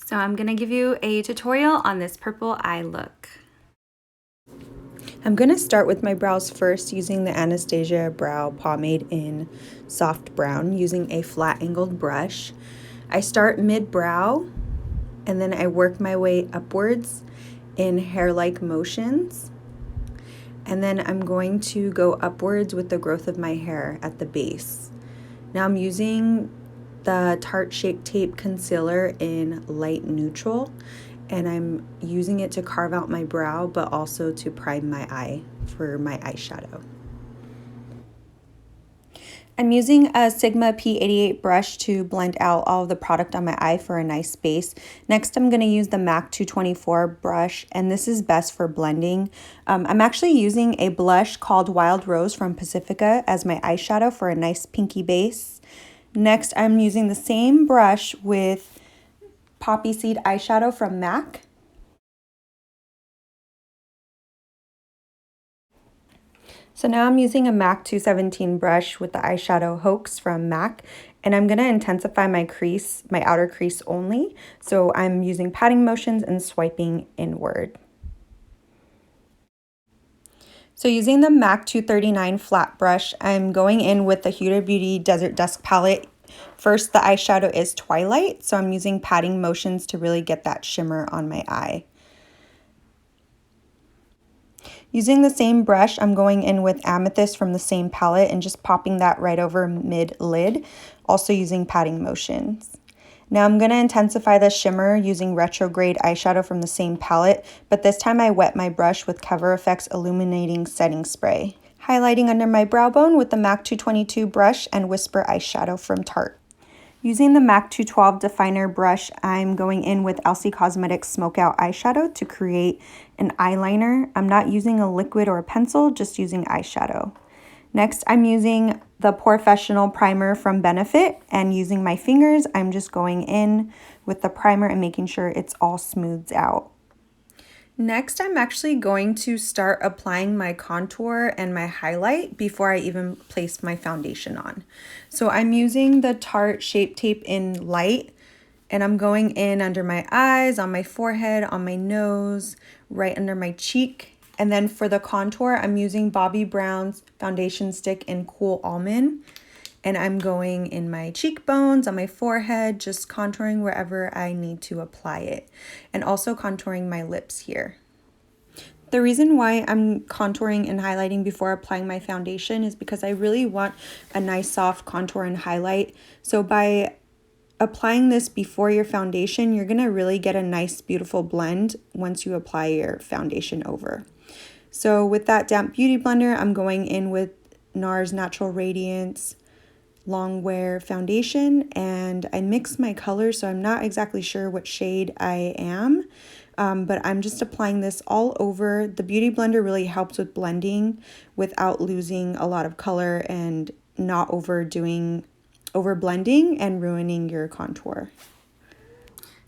So I'm gonna give you a tutorial on this purple eye look. I'm going to start with my brows first using the Anastasia Brow Pomade in Soft Brown using a flat angled brush. I start mid-brow and then I work my way upwards in hair-like motions. And then I'm going to go upwards with the growth of my hair at the base. Now I'm using the Tarte Shape Tape Concealer in light neutral, and I'm using it to carve out my brow, but also to prime my eye for my eyeshadow. I'm using a Sigma P88 brush to blend out all of the product on my eye for a nice base. Next, I'm going to use the MAC 224 brush, and this is best for blending. I'm actually using a blush called Wild Rose from Pacifica as my eyeshadow for a nice pinky base. Next, I'm using the same brush with Poppy Seed eyeshadow from MAC. So now I'm using a MAC 217 brush with the eyeshadow Hoax from MAC, and I'm going to intensify my crease, my outer crease only. So I'm using patting motions and swiping inward. So using the MAC 239 flat brush, I'm going in with the Huda Beauty Desert Dusk palette. First, the eyeshadow is Twilight, so I'm using patting motions to really get that shimmer on my eye. Using the same brush, I'm going in with Amethyst from the same palette and just popping that right over mid-lid, also using patting motions. Now I'm going to intensify the shimmer using Retrograde eyeshadow from the same palette, but this time I wet my brush with Cover FX Illuminating Setting Spray. Highlighting under my brow bone with the MAC 222 brush and Whisper eyeshadow from Tarte. Using the MAC 212 definer brush, I'm going in with Elsie Cosmetics Smokeout eyeshadow to create an eyeliner. I'm not using a liquid or a pencil, just using eyeshadow. Next, I'm using the Porefessional primer from Benefit, and using my fingers, I'm just going in with the primer and making sure it's all smoothed out. Next, I'm actually going to start applying my contour and my highlight before I even place my foundation on. So I'm using the Tarte Shape Tape in Light, and I'm going in under my eyes, on my forehead, on my nose, right under my cheek. And then for the contour, I'm using Bobbi Brown's foundation stick in Cool Almond. And I'm going in my cheekbones, on my forehead, just contouring wherever I need to apply it. And also contouring my lips here. The reason why I'm contouring and highlighting before applying my foundation is because I really want a nice soft contour and highlight. So by applying this before your foundation, you're going to really get a nice, beautiful blend once you apply your foundation over. So with that damp beauty blender, I'm going in with NARS Natural Radiance Long Wear foundation, and I mix my colors, so I'm not exactly sure what shade I am, but I'm just applying this all over. The beauty blender really helps with blending without losing a lot of color and not over blending and ruining your contour.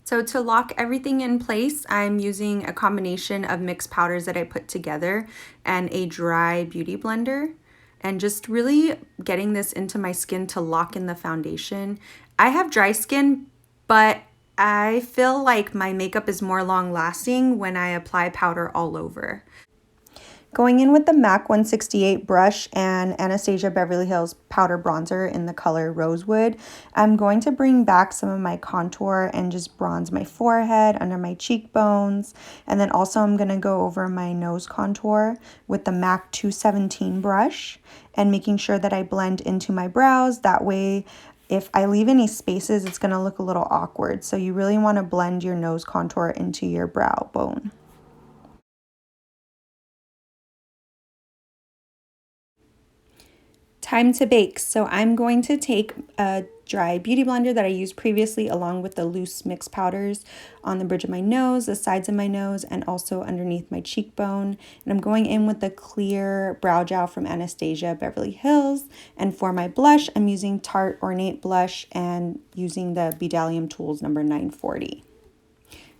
So to lock everything in place, I'm using a combination of mixed powders that I put together and a dry beauty blender, and just really getting this into my skin to lock in the foundation. I have dry skin, but I feel like my makeup is more long lasting when I apply powder all over. Going in with the MAC 168 brush and Anastasia Beverly Hills powder bronzer in the color Rosewood, I'm going to bring back some of my contour and just bronze my forehead, under my cheekbones, and then also I'm going to go over my nose contour with the MAC 217 brush and making sure that I blend into my brows. That way, if I leave any spaces, it's going to look a little awkward. So you really want to blend your nose contour into your brow bone. Time to bake. So I'm going to take a dry beauty blender that I used previously along with the loose mixed powders on the bridge of my nose, the sides of my nose, and also underneath my cheekbone. And I'm going in with the clear brow gel from Anastasia Beverly Hills. And for my blush, I'm using Tarte Ornate Blush and using the Bdellium Tools number 940.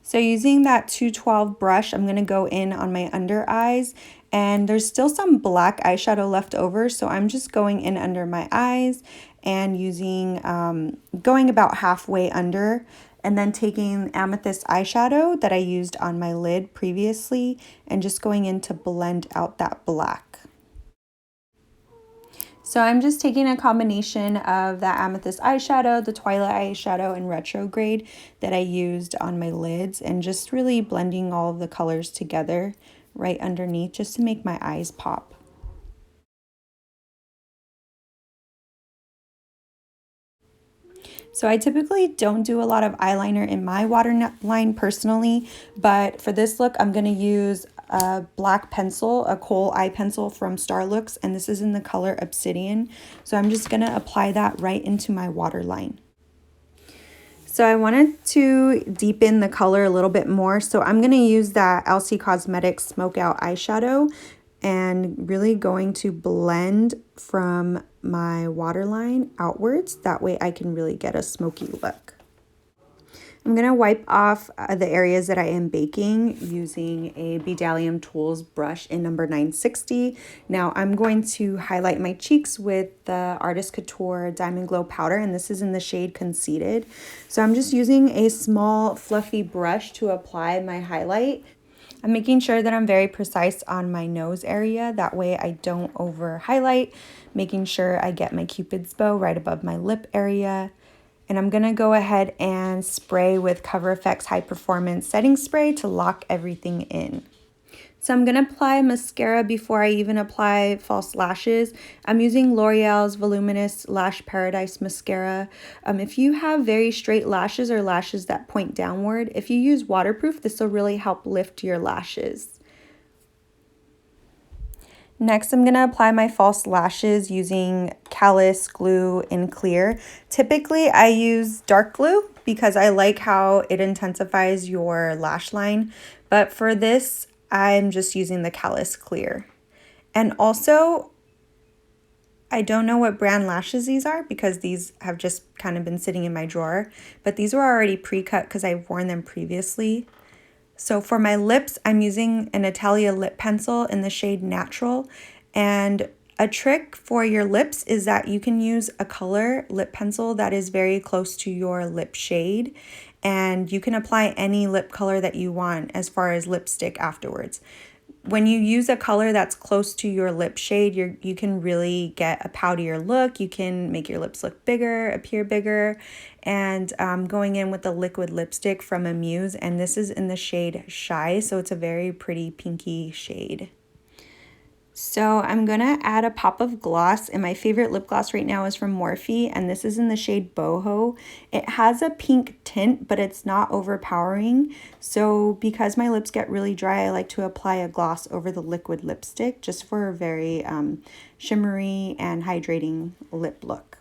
So using that 212 brush, I'm going to go in on my under eyes, and there's still some black eyeshadow left over, so I'm just going in under my eyes and using, going about halfway under And then taking Amethyst eyeshadow that I used on my lid previously and just going in to blend out that black. So I'm just taking a combination of that Amethyst eyeshadow, the Twilight eyeshadow, and Retrograde that I used on my lids and just really blending all of the colors together right underneath just to make my eyes pop. So I typically don't do a lot of eyeliner in my waterline personally, but for this look, I'm going to use a black pencil, a kohl eye pencil from Starlooks, and this is in the color Obsidian. So I'm just going to apply that right into my waterline. So I wanted to deepen the color a little bit more, so I'm going to use that LC Cosmetics Smoke Out eyeshadow and really going to blend from my waterline outwards. That way I can really get a smoky look. I'm going to wipe off the areas that I am baking using a Bdellium Tools brush in number 960. Now I'm going to highlight my cheeks with the Artist Couture Diamond Glow powder, and this is in the shade Conceited. So I'm just using a small fluffy brush to apply my highlight. I'm making sure that I'm very precise on my nose area. That way I don't over highlight, making sure I get my Cupid's bow right above my lip area. And I'm gonna go ahead and spray with Cover FX High Performance Setting Spray to lock everything in. So I'm gonna apply mascara before I even apply false lashes. I'm using L'Oreal's Voluminous Lash Paradise Mascara. If you have very straight lashes or lashes that point downward, if you use waterproof, this will really help lift your lashes. Next, I'm gonna apply my false lashes using Callus Glue in Clear. Typically, I use dark glue because I like how it intensifies your lash line, but for this, I'm just using the Callus Clear. And also, I don't know what brand lashes these are because these have just kind of been sitting in my drawer, but these were already pre-cut because I've worn them previously. So for my lips, I'm using an Italia lip pencil in the shade Natural. And a trick for your lips is that you can use a color lip pencil that is very close to your lip shade. And you can apply any lip color that you want as far as lipstick afterwards. When you use a color that's close to your lip shade, you can really get a poutier look. You can make your lips look bigger, appear bigger. And going in with the liquid lipstick from Amuse, and this is in the shade Shy, so it's a very pretty pinky shade. So I'm gonna add a pop of gloss, and my favorite lip gloss right now is from Morphe, and this is in the shade Boho. It has a pink tint, but it's not overpowering. So because my lips get really dry, I like to apply a gloss over the liquid lipstick just for a very shimmery and hydrating lip look.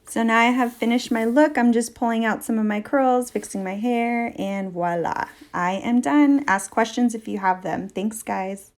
So now I have finished my look. I'm just pulling out some of my curls, fixing my hair, and voila, I am done. Ask questions if you have them. Thanks, guys.